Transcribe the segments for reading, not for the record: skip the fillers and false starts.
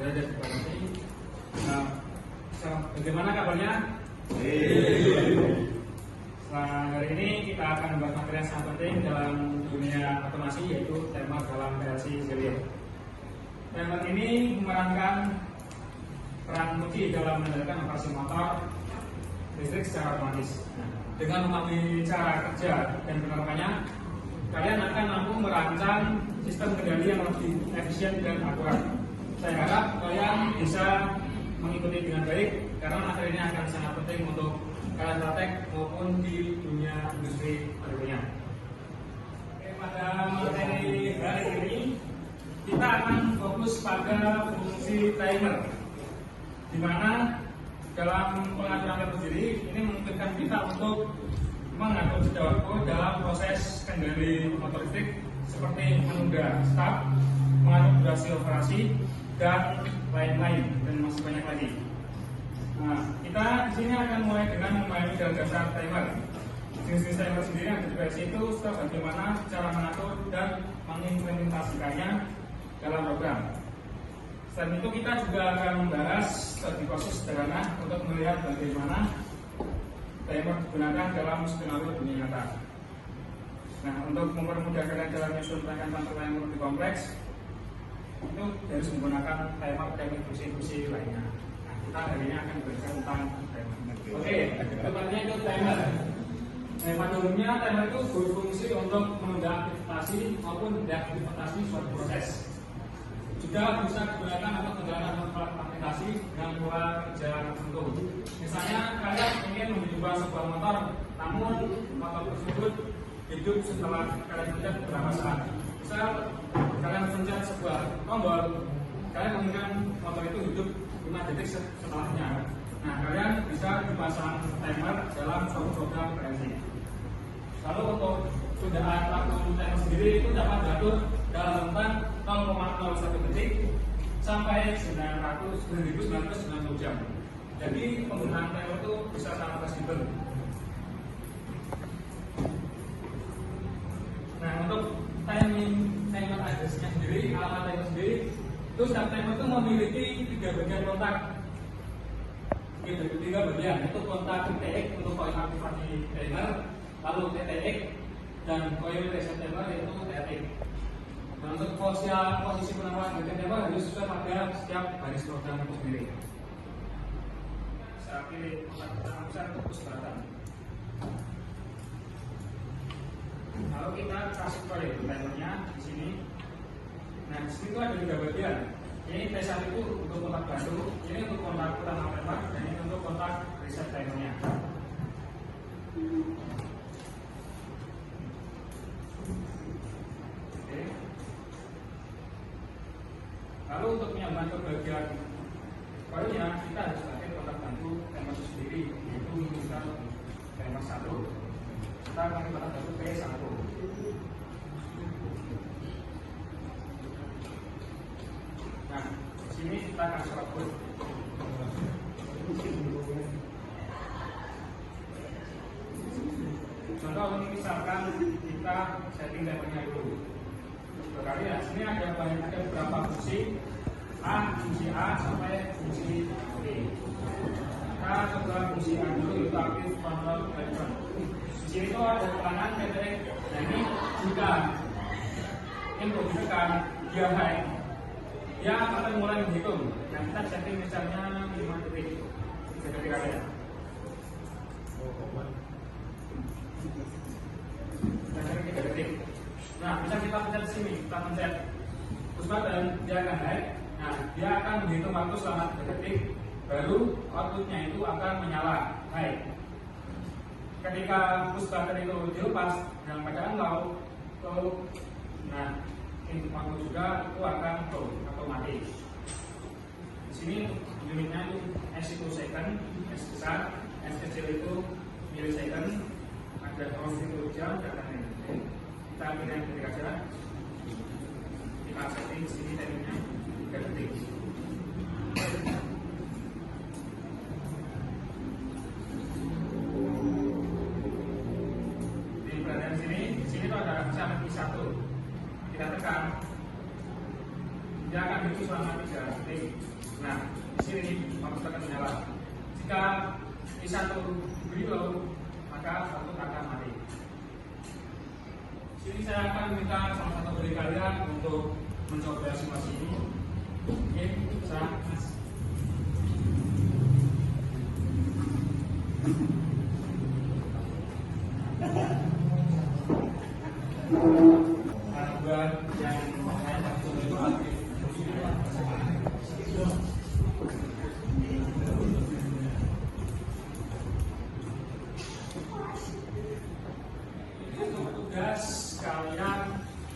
berada di depan ini. Nah, bagaimana kabarnya? Setelah hari ini kita akan membahas materi yang sangat penting dalam dunia otomasi, yaitu timer dalam PLC serial. Timer ini memerankan peran kunci dalam mengendalikan operasi motor listrik secara otomatis. Nah, dengan memahami cara kerja dan penerapannya, kalian akan mampu merancang sistem kendali yang lebih efisien dan akurat. Saya harap kalian bisa mengikuti dengan baik karena materi ini akan sangat penting untuk kalian praktek maupun di dunia industri berikutnya. Oke, pada materi hari ini kita akan fokus pada fungsi timer, di mana dalam pengaturan timer sendiri ini memungkinkan kita untuk mengatur jeda waktu dalam proses kendali motor listrik seperti menunda start, mengatur durasi operasi, dan lain-lain, dan masih banyak lagi. Nah, kita di sini akan mulai dengan memahami dasar timer. Jenis timer sendiri yang ada di PLC itu bagaimana cara mengatur dan mengimplementasikannya dalam program. Selain itu kita juga akan membahas studi proses sederhana untuk melihat bagaimana timer digunakan dalam skenario dunia nyata. Nah, untuk mempermudah kalian dalam menyusun perangkat yang lebih kompleks, itu harus menggunakan timer dan fungsi-fungsi lainnya. Nah, kita hari ini akan belajar tentang timer. Oke, depannya itu timer. Nah, pada umumnya timer itu berfungsi untuk menunda aktivasi maupun deaktivasi suatu proses. Juga bisa digunakan untuk menjalankan aplikasi dengan pola kerja tertentu. Misalnya kalian ingin menghidupkan sebuah motor, namun motor tersebut hidup setelah kalian pencet beberapa saat. Misal kalian pencet sebuah tombol, kalian menginginkan motor itu hidup 5 detik setelahnya. Nah, kalian bisa dipasang timer dalam suatu program PLC. Lalu untuk tundaan waktu timer sendiri itu dapat diatur dalam rentang 0,01 detik sampai 990 jam. Jadi penggunaan timer itu bisa sangat fleksibel. Nah, untuk timer address-nya sendiri, alamat timer sendiri, itu setiap timer itu memiliki 3 bagian kontak. Tiga bagian, itu kontak TTX untuk koil aktivasi timer, lalu TTX, dan koil reset timer yaitu TTX. Dan untuk posisi penampakan bagian timer harus sesuai pada setiap baris program itu sendiri. Saya pilih kontak pertama besar untuk keselamatan. Lalu kita kasih kode timernya di sini. Nah, di situ ada 3 bagian. Ini T1 itu untuk kontak bantu, ini untuk kontak utama timer, dan ini untuk kontak reset timernya. Oke. Lalu untuk menyambung ke bagian barunya, kita harus pakai kontak bantu timer itu sendiri, yaitu misal timer 1. Kita pakai kontak bantu P1. Nah, di sini kita akan serabut. Contoh ini misalkan kita setting timernya dulu. Berarti ya, sini ada beberapa fungsi fungsi A sampai fungsi B. Kita coba fungsi A dulu, yaitu aktif control pattern. Di sini itu ada keterangan TTX. Nah, ini jika input ditekan dia high, dia akan mulai menghitung. Nah, kita setting misalnya 5 detik, 3 detik aja. Nah, 3 detik. Nah, bisa kita pencet di sini, kita pencet push button, dia akan naik. Nah, dia akan menghitung waktu selama 3 detik, baru outputnya itu akan menyala, high. Ketika push button itu dilepas dalam keadaan low, nah, input waktu juga itu akan low atau mati. Di sini unitnya itu S itu second, S besar, S kecil itu millisecond, ada cross itu jam, dan lain-lain. Kita pilih yang detik aja. Kita setting di sini timingnya 3 detik. Di perhatian di sini tuh ada syarat I1. Kita tekan, dia akan hidup selama 3 detik. Nah, di sini motor akan menyala. Jika di satu beliau, maka satu akan mati. Di sini saya akan minta salah satu dari kalian untuk mencoba simulasi ini. Oke, bisa. Buat yang saya maksud itu aktif. Tugas kalian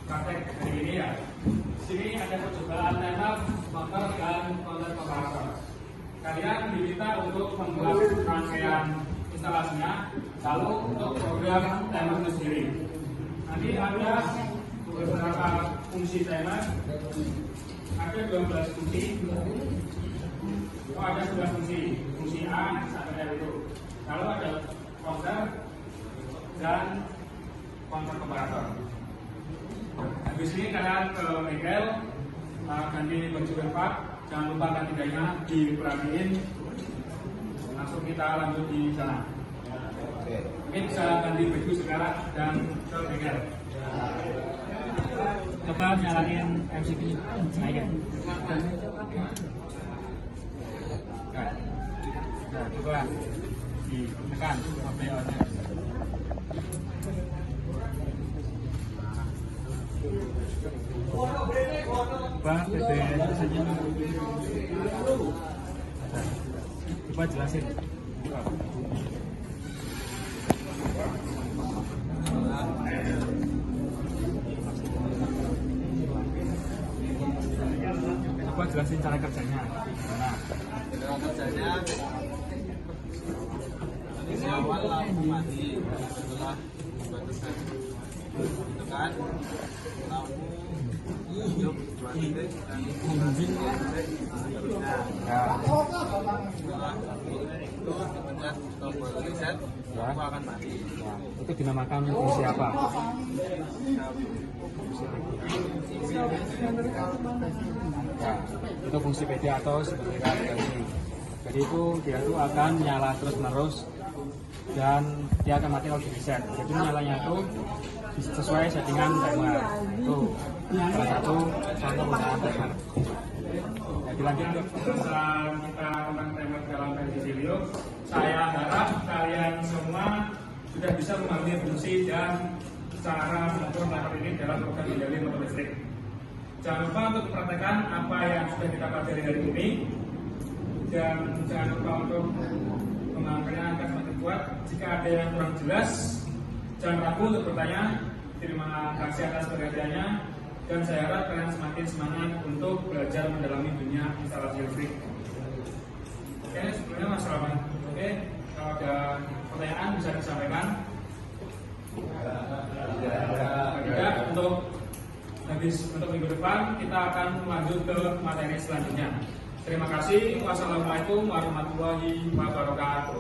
praktek hari ini ya. Di sini ada percobaan tembak, motor dan konten komparator. Kalian diminta untuk membuat rangkaian instalasinya, lalu untuk program timer itu sendiri. Nanti ada beberapa fungsi timer, ada 12 fungsi. Oh, ada 11 fungsi. Fungsi A sampai R itu. Lalu ada counter dan counter komparator. Habis ini kalian ke bengkel, ganti baju lengkap, jangan lupa ganti dayanya diperhatiin. Langsung kita lanjut di sana. Mungkin bisa ganti baju sekarang dan ke bengkel. Coba nyalain MCB naikin. Nah, coba ditekan sampai on-nya. Coba BBM saja. Coba jelasin. Coba jelasin cara kerjanya. Cara kerjanya di awal lampu mati, setelah dibataskan tekan lampu hidup 2 titik dan seterusnya. Setelah itu dipencet tombol reset, lampu akan mati. Itu dinamakan fungsi apa? Ya, itu fungsi PD atau sebagai aplikasi. Jadi itu dia itu akan nyala terus menerus dan dia akan mati kalau di reset. Jadi nyalanya itu sesuai settingan timer. Nah, itu salah satu contoh penggunaan timer. Jadi lanjut untuk pembahasan kita tentang timer dalam versi Silio. Saya harap kalian semua sudah bisa memahami fungsi dan cara mengatur timer ini dalam program kendali motor listrik. Jangan lupa untuk mempraktekkan apa yang sudah kita pelajari hari ini, dan jangan lupa untuk menganggapnya agar semakin kuat. Jika ada yang kurang jelas, jangan ragu untuk bertanya. Terima kasih atas perhatiannya, dan saya harap kalian semakin semangat untuk belajar mendalami dunia instalasi listrik. Oke, sebelumnya Mas Rahman. Oke, kalau ada pertanyaan bisa disampaikan. Tidak, untuk minggu depan kita akan lanjut ke materi selanjutnya. Terima kasih. Wassalamualaikum warahmatullahi wabarakatuh.